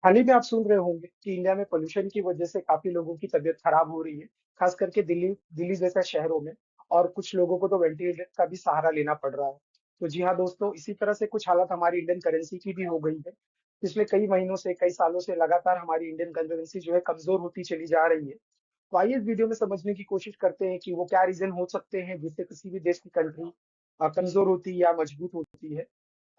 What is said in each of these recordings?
हाल ही में आप सुन रहे होंगे कि इंडिया में पोल्यूशन की वजह से काफी लोगों की तबीयत खराब हो रही है, खास करके दिल्ली दिल्ली जैसे शहरों में। और कुछ लोगों को तो वेंटिलेटर का भी सहारा लेना पड़ रहा है। तो जी हाँ दोस्तों, इसी तरह से कुछ हालत हमारी इंडियन करेंसी की भी हो गई है। पिछले कई महीनों से, कई सालों से लगातार हमारी इंडियन करेंसी जो है कमजोर होती चली जा रही है। तो आइए इस वीडियो में समझने की कोशिश करते हैं कि वो क्या रीजन हो सकते हैं जिससे किसी भी देश की कंट्री कमजोर होती है या मजबूत होती है।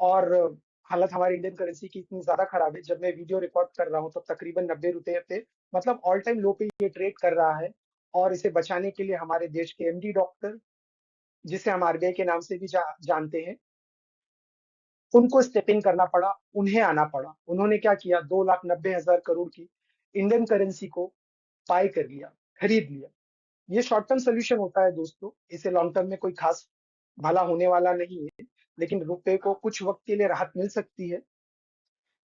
और हालत हमारी इंडियन करेंसी की इतनी ज्यादा खराब है, जब मैं वीडियो रिकॉर्ड कर रहा हूँ तो तकरीबन 90 रुपए पे, मतलब ऑल टाइम लो पे ये ट्रेड कर रहा है। और इसे बचाने के लिए हमारे देश के एमडी डॉक्टर, जिसे हम आरबीआई के नाम से भी जानते हैं, उनको स्टेप इन करना पड़ा। उन्हें आना पड़ा। उन्होंने क्या किया, 2,90,000 करोड़ की इंडियन करेंसी को बाय कर लिया, खरीद लिया। ये शॉर्ट टर्म सोल्यूशन होता है दोस्तों, इसे लॉन्ग टर्म में कोई खास भला होने वाला नहीं है, लेकिन रुपए को कुछ वक्त के लिए राहत मिल सकती है।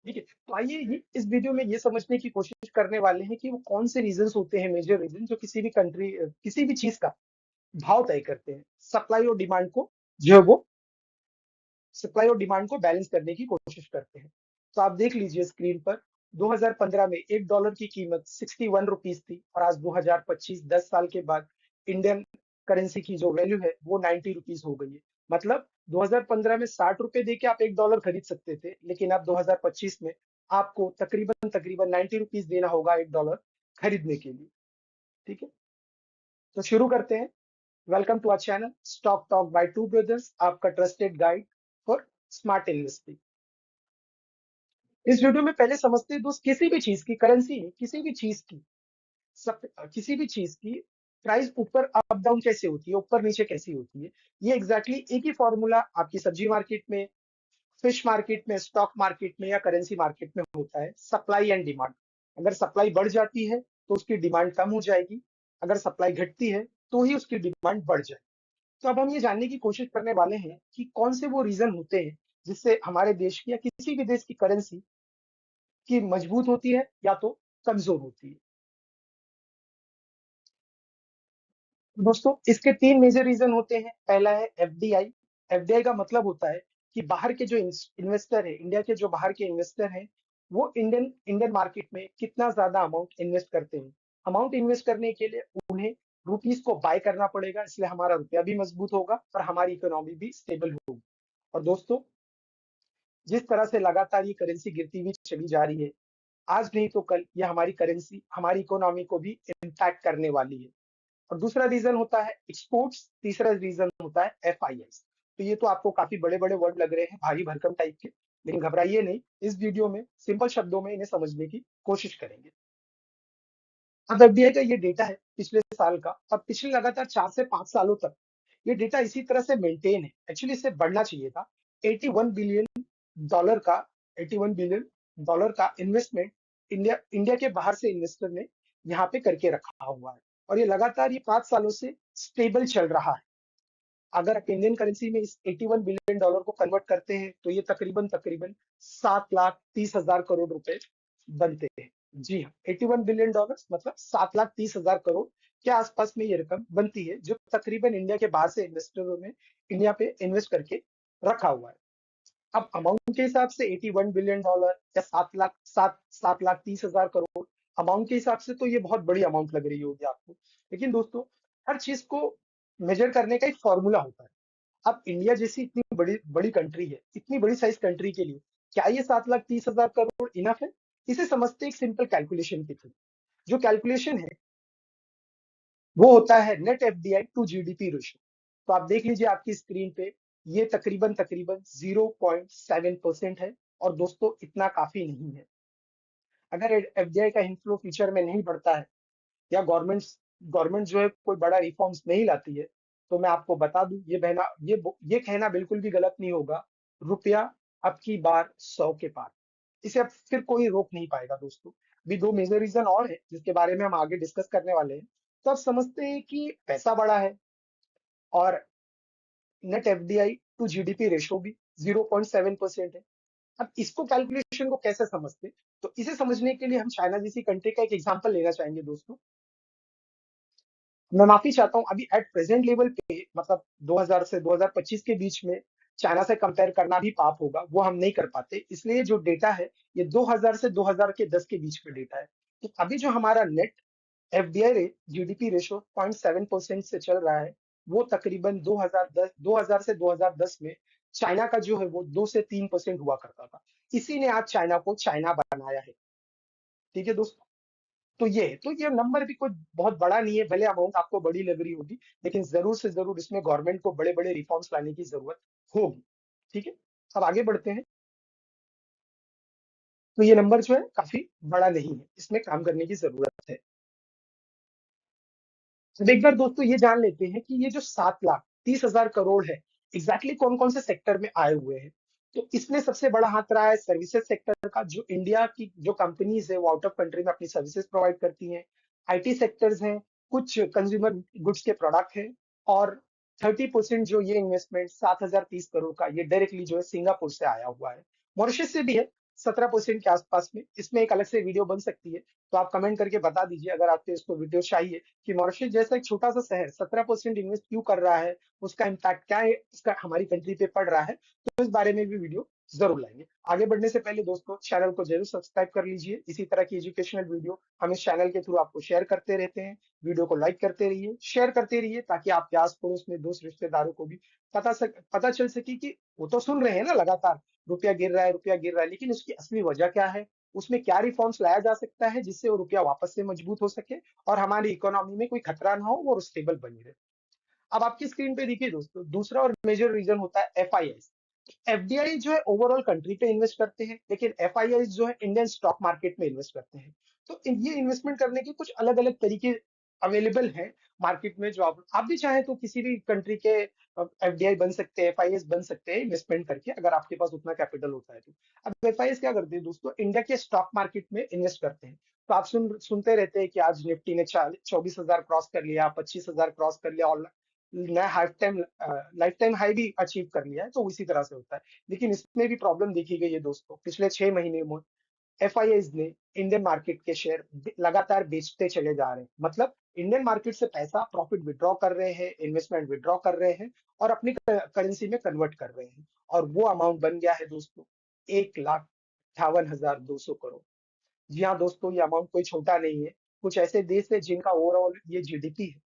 ठीक है, तो आइए इस वीडियो में ये समझने की कोशिश करने वाले हैं कि वो कौन से रीजंस होते हैं, मेजर रीजन, जो किसी भी कंट्री, किसी भी चीज का भाव तय करते हैं। सप्लाई और डिमांड को जो है वो सप्लाई और डिमांड को बैलेंस करने की कोशिश करते हैं। तो आप देख लीजिए स्क्रीन पर, 2015 में $1 की कीमत 61 रुपीज थी, और आज 2025 10 साल के बाद इंडियन करेंसी की जो वैल्यू है वो 90 रुपीज हो गई है। मतलब 2015 में 60 रुपए दे के आप $1 खरीद सकते थे, लेकिन अब 2025 में आपको तकरीबन तकरीबन 90 रुपीज देना होगा $1 खरीदने के लिए। ठीक है, तो शुरू करते हैं। Welcome to our channel stock talk by two brothers, आपका trusted guide for smart investing. इस वीडियो में पहले समझते हैं दोस्त, किसी भी चीज की करेंसी नहीं, किसी भी चीज की सब, किसी भी चीज की प्राइस ऊपर अप डाउन कैसे होती है, ऊपर नीचे कैसे होती है। ये एग्जैक्टली एक ही फॉर्मूला आपकी सब्जी मार्केट में, फिश मार्केट में, स्टॉक मार्केट में या करेंसी मार्केट में होता है, सप्लाई एंड डिमांड। अगर सप्लाई बढ़ जाती है तो उसकी डिमांड कम हो जाएगी, अगर सप्लाई घटती है तो ही उसकी डिमांड बढ़ जाएगी। तो अब हम ये जानने की कोशिश करने वाले हैं कि कौन से वो रीजन होते हैं जिससे हमारे देश की या किसी भी देश की करेंसी की मजबूत होती है या तो कमजोर होती है। दोस्तों, इसके तीन मेजर रीजन होते हैं। पहला है एफडीआई। एफडीआई का मतलब होता है कि बाहर के जो इन्वेस्टर है, इंडिया के जो बाहर के इन्वेस्टर हैं, वो इंडियन इंडियन मार्केट में कितना ज्यादा अमाउंट इन्वेस्ट करते हैं। अमाउंट इन्वेस्ट करने के लिए उन्हें रुपीस को बाय करना पड़ेगा, इसलिए हमारा रुपया भी मजबूत होगा और हमारी इकोनॉमी भी स्टेबल होगी। और दोस्तों, जिस तरह से लगातार ये करेंसी गिरती हुई चली जा रही है, आज नहीं तो कल ये हमारी करेंसी, हमारी इकोनॉमी को भी इम्पैक्ट करने वाली है। और दूसरा रीजन होता है एक्सपोर्ट्स, तीसरा रीजन होता है एफआईएस। तो ये तो आपको काफी बड़े बड़े वर्ड लग रहे हैं, भारी भरकम टाइप के, लेकिन घबराइए नहीं, इस वीडियो में सिंपल शब्दों में इन्हें समझने की कोशिश करेंगे। अब एफडीआई का ये डेटा है पिछले साल का, और पिछले लगातार 4 से 5 सालों तक ये डेटा इसी तरह से मेंटेन है। एक्चुअली इससे बढ़ना चाहिए था। 81 बिलियन डॉलर का 81 बिलियन डॉलर का इन्वेस्टमेंट इंडिया के बाहर से इन्वेस्टर ने यहाँ पे करके रखा हुआ है, और ये लगातार ये 5 सालों से स्टेबल चल रहा है। अगर आप इंडियन करेंसी में इस 81 बिलियन डॉलर को कन्वर्ट करते हैं तो ये तकरीबन तकरीबन 7,30,000 करोड़ रुपए बनते हैं। जी हाँ, 81 बिलियन डॉलर मतलब 7,30,000 करोड़ के आसपास में ये रकम बनती है, जो तकरीबन इंडिया के बाहर से इन्वेस्टरों ने इंडिया पे इन्वेस्ट करके रखा हुआ है। अब अमाउंट के हिसाब से 81 बिलियन डॉलर या 7,30,000 करोड़, अमाउंट के हिसाब से तो ये बहुत बड़ी अमाउंट लग रही होगी आपको। लेकिन दोस्तों, हर चीज को मेजर करने का एक फॉर्मूला होता है। अब इंडिया जैसी इतनी बड़ी बड़ी कंट्री है, इतनी बड़ी साइज कंट्री के लिए क्या ये 7,30,000 करोड़ इनफ है? इसे समझते हैं एक सिंपल कैलकुलेशन के थ्रू। जो कैलकुलेशन है वो होता है net FDI to GDP ratio. तो आप देख लीजिए आपकी स्क्रीन पे, ये तकरीबन तकरीबन 0.7% है। और दोस्तों, इतना काफी नहीं है। अगर एफडीआई का इनफ्लो फ्यूचर में नहीं बढ़ता है या गवर्नमेंट जो है कोई बड़ा रिफॉर्म्स नहीं लाती है, तो मैं आपको बता दूं, ये कहना बिल्कुल भी गलत नहीं होगा, रुपया अब की बार 100 के पार। इसे अब फिर कोई रोक नहीं पाएगा दोस्तों। भी दो मेजर रीजन और है जिसके बारे में हम आगे डिस्कस करने वाले हैं। तो अब समझते हैं कि पैसा बड़ा है, और net FDI to GDP ratio भी 0.7% है। अब इसको कैलकुलेशन को कैसे समझते हैं? तो इसे समझने के लिए हम चाइना जैसी कंट्री का एक एग्जांपल लेना चाहेंगे दोस्तों। मैं माफी चाहता हूं, अभी एट प्रेजेंट लेवल पे, मतलब 2000 से 2025 के बीच में चाइना से कंपेयर करना भी पाप होगा, वो हम नहीं कर पाते। इसलिए जो डेटा है, ये 2000 से 2010 के बीच में डेटा है। तो अभी जो हमारा नेट एफडीआई जीडीपी रेशो 0.7% से चल रहा है, वो तकरीबन 2000 से 2010 में चाइना का जो है वो 2 से 3% हुआ करता था। इसी ने आज चाइना को चाइना बनाया है। ठीक है दोस्तों। तो ये नंबर भी कोई बहुत बड़ा नहीं है, भले अमाउंट आपको बड़ी लग रही होगी, लेकिन जरूर से जरूर इसमें गवर्नमेंट को बड़े बड़े रिफॉर्म्स लाने की जरूरत होगी। ठीक है। अब आगे बढ़ते हैं। तो ये नंबर जो है काफी बड़ा नहीं है, इसमें काम करने की जरूरत है। अब एक बार दोस्तों ये जान लेते हैं कि ये जो 7,30,000 करोड़ है, एग्जैक्टली कौन कौन से सेक्टर में आए हुए हैं। तो इसमें सबसे बड़ा हाथ रहा है सर्विसेज सेक्टर का। जो इंडिया की जो कंपनीज है वो आउट ऑफ कंट्री में अपनी सर्विसेज प्रोवाइड करती हैं। आईटी सेक्टर्स हैं, कुछ कंज्यूमर गुड्स के प्रोडक्ट हैं, और 30% जो ये इन्वेस्टमेंट 7,030 करोड़ का, ये डायरेक्टली जो है सिंगापुर से आया हुआ है। मॉरिशस से भी है 17% के आसपास में। इसमें एक अलग से वीडियो बन सकती है, तो आप कमेंट करके बता दीजिए अगर आपको इसको वीडियो चाहिए, कि मॉरिशस जैसा एक छोटा सा शहर 17% इन्वेस्ट क्यों कर रहा है, उसका इम्पैक्ट क्या है, इसका हमारी कंट्री पे पड़ रहा है। तो इस बारे में भी वीडियो जरूर लाएंगे। आगे बढ़ने से पहले दोस्तों चैनल को जरूर सब्सक्राइब कर लीजिए। इसी तरह की एजुकेशनल वीडियो हम इस चैनल के थ्रू आपको शेयर करते रहते हैं। वीडियो को लाइक करते रहिए, शेयर करते रहिए, ताकि आपके आस पड़ोस में दोस्त रिश्तेदारों को भी पता चल सके कि वो तो सुन रहे हैं ना लगातार, रुपया गिर रहा है, रुपया गिर रहा है, लेकिन उसकी असली वजह क्या है, उसमें क्या रिफॉर्म्स लाया जा सकता है जिससे वो रुपया वापस से मजबूत हो सके, और हमारी इकोनॉमी में कोई खतरा ना हो और स्टेबल बनी रहे। अब आपकी स्क्रीन पे देखिए दोस्तों, दूसरा और मेजर रीजन होता है एफआईआई। एफडीआई जो है ओवरऑल कंट्री पे इन्वेस्ट करते हैं, लेकिन एफआईआई जो है इंडियन स्टॉक मार्केट में इन्वेस्ट करते हैं। तो ये इन्वेस्टमेंट करने के कुछ अलग अलग तरीके अवेलेबल हैं मार्केट में। जो आप भी चाहें तो किसी भी कंट्री के एफडीआई बन सकते हैं, एफआईएस बन सकते हैं इन्वेस्टमेंट करके, अगर आपके पास उतना कैपिटल होता है तो। अब एफआईएस क्या करते हैं दोस्तों, इंडिया के स्टॉक मार्केट में इन्वेस्ट करते हैं। तो आप सुनते रहते हैं कि आज निफ्टी ने 24,000 क्रॉस कर लिया, 25,000 क्रॉस कर लिया, और नया लाइफ टाइम हाई भी अचीव कर लिया है। तो इसी तरह से होता है। लेकिन इसमें भी प्रॉब्लम देखी गई है दोस्तों। पिछले 6 महीने में एफआईआईज ने इंडियन मार्केट के शेयर लगातार बेचते चले जा रहे हैं। मतलब इंडियन मार्केट से पैसा प्रॉफिट विड्रॉ कर रहे हैं, इन्वेस्टमेंट विड्रॉ कर रहे हैं, और अपनी करेंसी में कन्वर्ट कर रहे हैं। और वो अमाउंट बन गया है दोस्तों 1,58,200 करोड़। जी हाँ दोस्तों, ये अमाउंट कोई छोटा नहीं है। कुछ ऐसे देश है जिनका ओवरऑल ये जीडीपी है।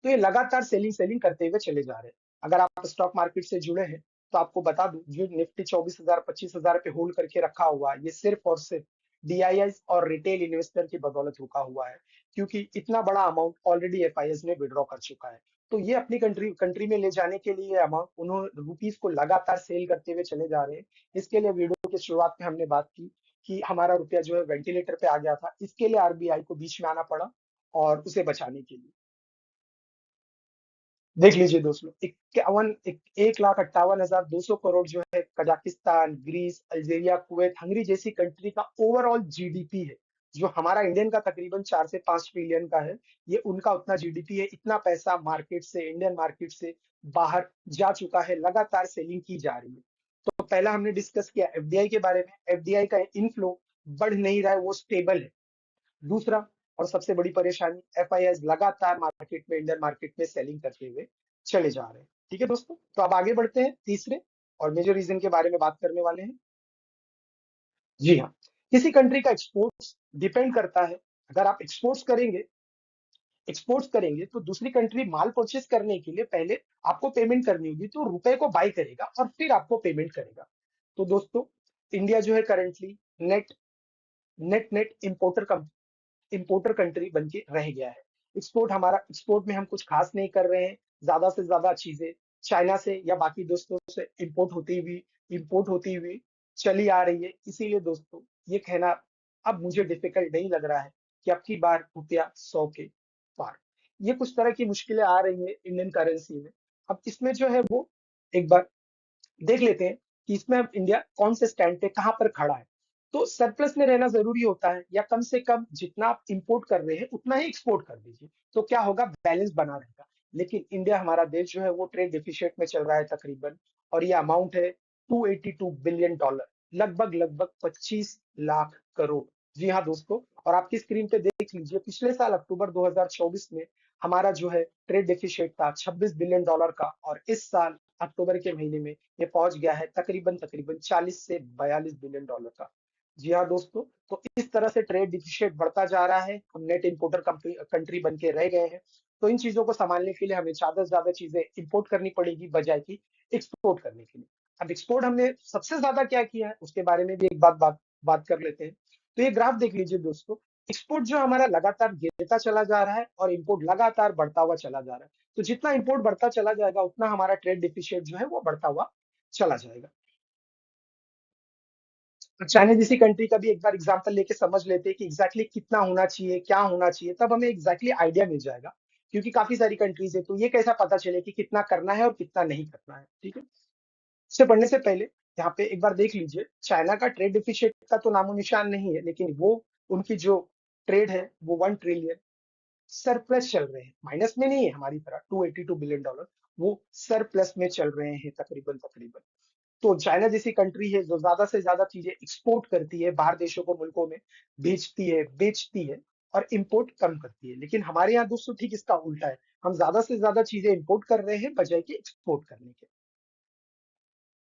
तो ये लगातार सेलिंग सेलिंग करते हुए चले जा रहे हैं। अगर आप स्टॉक मार्केट से जुड़े हैं तो आपको बता दूं, जो निफ्टी 24,000 25,000 पे होल्ड करके रखा हुआ है, ये सिर्फ और सिर्फ डीआईआई और रिटेल इन्वेस्टर की बदौलत रुका हुआ है। क्योंकि इतना बड़ा अमाउंट ऑलरेडी एफआईएस ने विड्रॉ कर चुका है। तो ये अपनी कंट्री में ले जाने के लिए अमाउंट उन्होंने रुपीस को लगातार सेल करते हुए चले जा रहे हैं। इसके लिए वीडियो की शुरुआत में हमने बात की कि हमारा रुपया जो है वेंटिलेटर पे आ गया था। इसके लिए आरबीआई को बीच में आना पड़ा, और उसे बचाने के लिए। देख लीजिए दोस्तों, 1,58,200 करोड़ जो है Kazakhstan, Greece, Algeria, Kuwait, Hungary जैसी कंट्री का ओवरऑल जीडीपी है। जो हमारा इंडियन का तकरीबन 4 से 5 ट्रिलियन का है, ये उनका उतना जीडीपी है। इतना पैसा मार्केट से, इंडियन मार्केट से बाहर जा चुका है, लगातार सेलिंग की जा रही है। तो पहला हमने डिस्कस किया एफडीआई के बारे में। एफडीआई का इनफ्लो बढ़ नहीं रहा है, वो स्टेबल है। दूसरा और सबसे बड़ी परेशानी, एफआईएस लगातार मार्केट में, इंडियन मार्केट में सेलिंग करते हुए चले जा रहे हैं। ठीक है दोस्तों, तो अब आगे बढ़ते हैं तीसरे और मेजर रीजन के बारे में बात करने वाले हैं। जी हाँ, किसी कंट्री का एक्सपोर्ट्स डिपेंड करता है। अगर आप एक्सपोर्ट्स करेंगे तो दूसरी कंट्री माल परचेस करने के लिए पहले आपको पेमेंट करनी होगी, तो रुपए को बाई करेगा और फिर आपको पेमेंट करेगा। तो दोस्तों, इंडिया जो है currently net net net importer country बन के रह गया है। एक्सपोर्ट में हम कुछ खास नहीं कर रहे हैं। ज्यादा से ज्यादा चीजें चाइना से या बाकी दोस्तों से इंपोर्ट होती हुई चली आ रही है। इसीलिए दोस्तों, ये कहना अब मुझे डिफिकल्ट नहीं लग रहा है कि अब की बार रुपया 100 के पार। ये कुछ तरह की मुश्किलें आ रही है इंडियन करेंसी में। अब इसमें जो है वो एक बार देख लेते हैं कि इसमें अब इंडिया कौन से स्टैंड पे कहां पर खड़ा है। तो सरप्लस में रहना जरूरी होता है, या कम से कम जितना आप इंपोर्ट कर रहे हैं उतना ही एक्सपोर्ट कर दीजिए। तो क्या होगा, बैलेंस बना रहेगा। लेकिन इंडिया, हमारा देश जो है वो ट्रेड डिफिशिएट में चल रहा है तकरीबन, और ये अमाउंट है $282 बिलियन, लगभग लगभग 25 लाख करोड़। जी हाँ दोस्तों, और आपकी स्क्रीन पे देख लीजिए, पिछले साल अक्टूबर 2024 में हमारा जो है ट्रेड डेफिशिएट था $26 बिलियन का, और इस साल अक्टूबर के महीने में ये पहुंच गया है तकरीबन तकरीबन 40 से 42 बिलियन डॉलर का। जी हाँ दोस्तों, तो इस तरह से ट्रेड डिफिशिएट बढ़ता जा रहा है, हम नेट इंपोर्टर कंट्री बन के रह गए हैं। तो इन चीजों को संभालने के लिए हमें ज्यादा से ज्यादा चीजें इंपोर्ट करनी पड़ेगी बजाय की एक्सपोर्ट करने के लिए। अब एक्सपोर्ट हमने सबसे ज्यादा क्या किया है उसके बारे में भी एक बात कर लेते हैं। तो ये ग्राफ देख लीजिए दोस्तों, एक्सपोर्ट जो हमारा लगातार गिरता चला जा रहा है और इंपोर्ट लगातार बढ़ता हुआ चला जा रहा है। तो जितना इंपोर्ट बढ़ता चला जाएगा उतना हमारा ट्रेड डिफिशिएट जो है वो बढ़ता हुआ चला जाएगा। तो चाइना जैसी कंट्री का भी एक बार एग्जांपल लेके समझ लेते हैं कि एग्जैक्टली कितना होना चाहिए, क्या होना चाहिए, तब हमें एग्जैक्टली आइडिया मिल जाएगा। क्योंकि काफी सारी कंट्रीज है, तो ये कैसा पता चले कि कितना करना है और कितना नहीं करना है, ठीक है। इससे बढ़ने से पहले यहाँ पे एक बार देख लीजिए, चाइना का ट्रेड डिफिशिएट का तो नामो निशान नहीं है, लेकिन वो उनकी जो ट्रेड है वो 1 ट्रिलियन सरप्लस चल रहे हैं, माइनस में नहीं है हमारी तरह 282 बिलियन डॉलर, वो सरप्लस में चल रहे हैं तकरीबन तकरीबन। तो चाइना जैसी कंट्री है जो ज्यादा से ज्यादा चीजें एक्सपोर्ट करती है, बाहर देशों को, मुल्कों में भेजती है, बेचती है, और इंपोर्ट कम करती है। लेकिन हमारे यहाँ दोस्तों ठीक इसका उल्टा है, हम ज्यादा से ज्यादा चीजें इंपोर्ट कर रहे हैं बजाय कि एक्सपोर्ट करने के।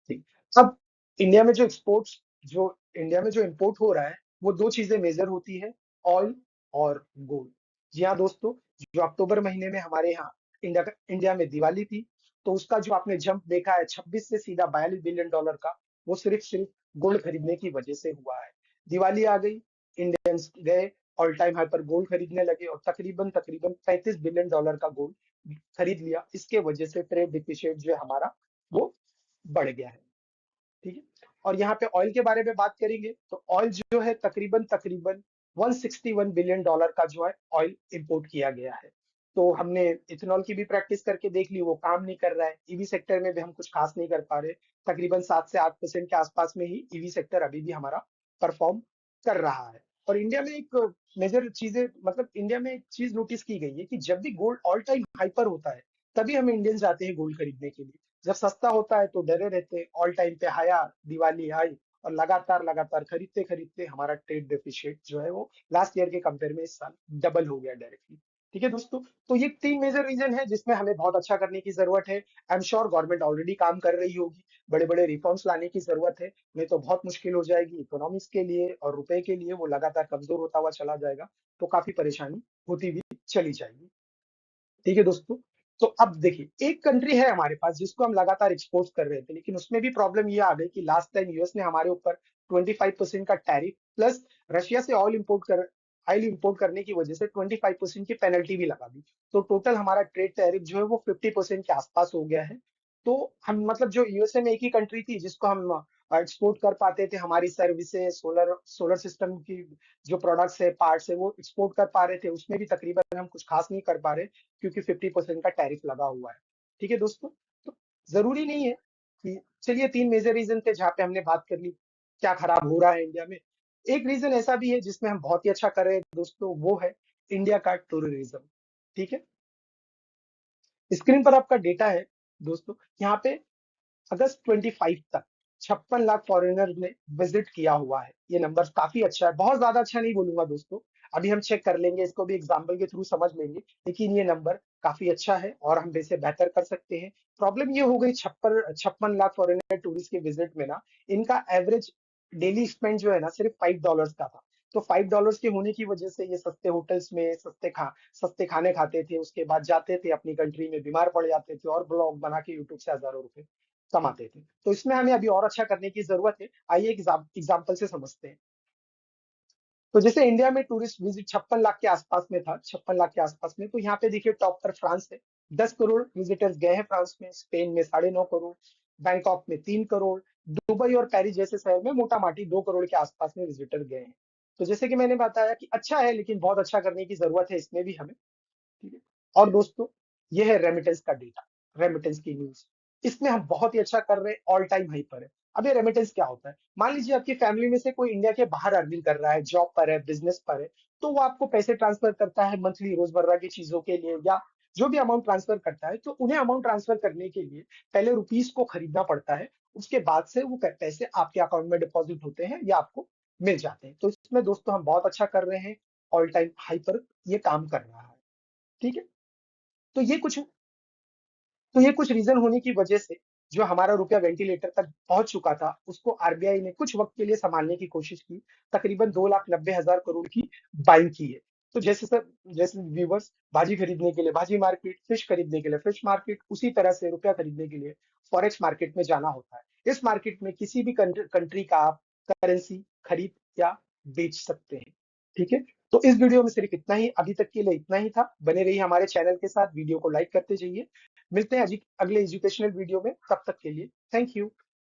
ठीक। अब इंडिया में जो एक्सपोर्ट्स जो इंडिया में जो इंपोर्ट हो रहा है वो दो चीजें मेजर होती है, ऑयल और गोल्ड। जी हाँ दोस्तों, जो अक्टूबर महीने में हमारे यहाँ इंडिया में दिवाली थी, तो उसका जो आपने जंप देखा है 26 से सीधा 42 बिलियन डॉलर का, वो सिर्फ सिर्फ गोल्ड खरीदने की वजह से हुआ है। दिवाली आ गई, इंडियंस गए ऑल टाइम हाई पर गोल्ड खरीदने लगे और तकरीबन तकरीबन 35 बिलियन डॉलर का गोल्ड खरीद लिया। इसके वजह से ट्रेड डिफिशिएट जो है हमारा वो बढ़ गया है, ठीक है। और यहाँ पे ऑयल के बारे में बात करेंगे तो ऑयल जो है तकरीबन तकरीबन 161 बिलियन डॉलर का जो है ऑयल इंपोर्ट किया गया है। तो हमने इथेनॉल की भी प्रैक्टिस करके देख ली, वो काम नहीं कर रहा है। ईवी सेक्टर में भी हम कुछ खास नहीं कर पा रहे, तकरीबन 7 से 8% के आसपास में ही ईवी सेक्टर अभी भी हमारा परफॉर्म कर रहा है। और इंडिया में एक मेजर चीजें, मतलब इंडिया में एक चीज नोटिस की गई है कि जब भी गोल्ड ऑल टाइम हाई पर होता है तभी हम इंडियंस जाते हैं गोल्ड खरीदने के लिए। जब सस्ता होता है तो डरे रहते, ऑल टाइम पे हाया, दिवाली आई, और लगातार लगातार खरीदते खरीदते हमारा ट्रेड डेफिशिएट जो है वो लास्ट ईयर के कंपेयर में इस साल डबल हो गया डायरेक्टली। ठीक है दोस्तों, तो ये तीन मेजर रीजन है जिसमें हमें बहुत अच्छा करने की जरूरत है। I am sure government already काम कर रही होगी, बड़े बड़े रिफॉर्म्स लाने की जरूरत है, नहीं तो बहुत मुश्किल हो जाएगी इकोनॉमिक्स के लिए और रुपए के लिए, वो लगातार कमजोर होता हुआ चला जाएगा, तो काफी परेशानी होती हुई चली जाएगी। ठीक है दोस्तों, तो अब देखिए एक कंट्री है हमारे पास जिसको हम लगातार एक्सपोर्ट कर रहे थे, लेकिन उसमें भी प्रॉब्लम ये आ गई कि लास्ट टाइम यूएस ने हमारे ऊपर 25% का टैरिफ प्लस रशिया से ऑयल इंपोर्ट करने की वजह से 25% की पेनल्टी भी लगा दी। तो टोटल हमारा ट्रेड टैरिफ जो है वो 50% के आसपास हो गया है। तो हम, मतलब जो यूएसए में एक ही कंट्री थी जिसको हम एक्सपोर्ट कर पाते थे, हमारी सर्विसेज, सोलर सोलर सिस्टम की जो प्रोडक्ट्स है, पार्ट्स है, वो एक्सपोर्ट कर पा रहे थे, उसमें भी तकरीबन हम कुछ खास नहीं कर पा रहे क्योंकि 50% का टैरिफ लगा हुआ है। ठीक है दोस्तों, तो जरूरी नहीं है कि, चलिए तीन मेजर रीजन थे जहाँ पे हमने बात कर ली क्या खराब हो रहा है इंडिया में। एक रीजन ऐसा भी है जिसमें हम बहुत ही अच्छा कर रहे हैं दोस्तों, वो है इंडिया का टूरिज्म। ठीक है, स्क्रीन पर आपका डेटा है दोस्तों, यहाँ पे अगस्त 25 तक 56 लाख फॉरेनर ने विजिट किया हुआ है। ये नंबर काफी अच्छा है, बहुत ज्यादा अच्छा नहीं बोलूंगा दोस्तों, अभी हम चेक कर लेंगे, इसको भी एग्जाम्पल के थ्रू समझ लेंगे, लेकिन ये नंबर काफी अच्छा है और हम इसे बेहतर कर सकते हैं। प्रॉब्लम ये हो गई 56 लाख फॉरेनर टूरिस्ट के विजिट में ना, इनका एवरेज डेली स्पेंड जो है ना सिर्फ $5 का था। तो $5 के होने की वजह से ये सस्ते होटल्स में सस्ते खाने खाते थे, उसके बाद जाते थे अपनी कंट्री में, बीमार पड़ जाते थे और ब्लॉग बना के यूट्यूब से हजारों रुपए कमाते थे। तो इसमें हमें अभी और अच्छा करने की जरूरत है, आइए एग्जाम्पल से समझते हैं। तो जैसे इंडिया में टूरिस्ट विजिट 56 लाख के आसपास में था, 56 लाख के आसपास में, तो यहाँ पे देखिए टॉप पर फ्रांस है, 10 करोड़ विजिटर्स गए हैं फ्रांस में, स्पेन में 9.5 करोड़, बैंकॉक में 3 करोड़, दुबई और पेरिस जैसे शहर में मोटा माटी 2 करोड़ के आसपास में विजिटर गए हैं। तो जैसे कि मैंने बताया कि अच्छा है, लेकिन बहुत अच्छा करने की जरूरत है इसमें भी हमें। ठीक है, और दोस्तों ये है रेमिटेंस का डेटा, रेमिटेंस की न्यूज, इसमें हम बहुत ही अच्छा कर रहे हैं, ऑल टाइम हाई पर है। अब ये रेमिटेंस क्या होता है, मान लीजिए आपकी फैमिली में से कोई इंडिया के बाहर अर्निंग कर रहा है, जॉब पर है, बिजनेस पर है, तो वो आपको पैसे ट्रांसफर करता है मंथली रोजमर्रा की चीजों के लिए, या जो भी अमाउंट ट्रांसफर करता है, तो उन्हें अमाउंट ट्रांसफर करने के लिए पहले रुपीस को खरीदना पड़ता है, उसके बाद से वो पैसे आपके अकाउंट में डिपॉजिट होते हैं या आपको मिल जाते हैं। तो इसमें दोस्तों हम बहुत अच्छा कर रहे हैं, ऑल टाइम हाई पर ये काम कर रहा है। ठीक है, तो ये कुछ तो ये कुछ रीजन होने की वजह से जो हमारा रुपया वेंटिलेटर तक पहुंच चुका था, उसको आरबीआई ने कुछ वक्त के लिए संभालने की कोशिश की। तकरीबन 2,90,000 करोड़ की बाइंग की है। तो जैसे व्यूवर्स, भाजी खरीदने के लिए भाजी मार्केट, फिश खरीदने के लिए फिश मार्केट, उसी तरह से रुपया खरीदने के लिए फॉरेक्स मार्केट में जाना होता है। इस मार्केट में किसी भी कंट्री का आप करेंसी खरीद या बेच सकते हैं। ठीक है। तो इस वीडियो में सिर्फ इतना ही, अभी तक के लिए इतना ही था। बने रहिए हमारे चैनल के साथ, वीडियो को लाइक करते जाइए। मिलते हैं अगले एजुकेशनल वीडियो में, तब तक के लिए थैंक यू।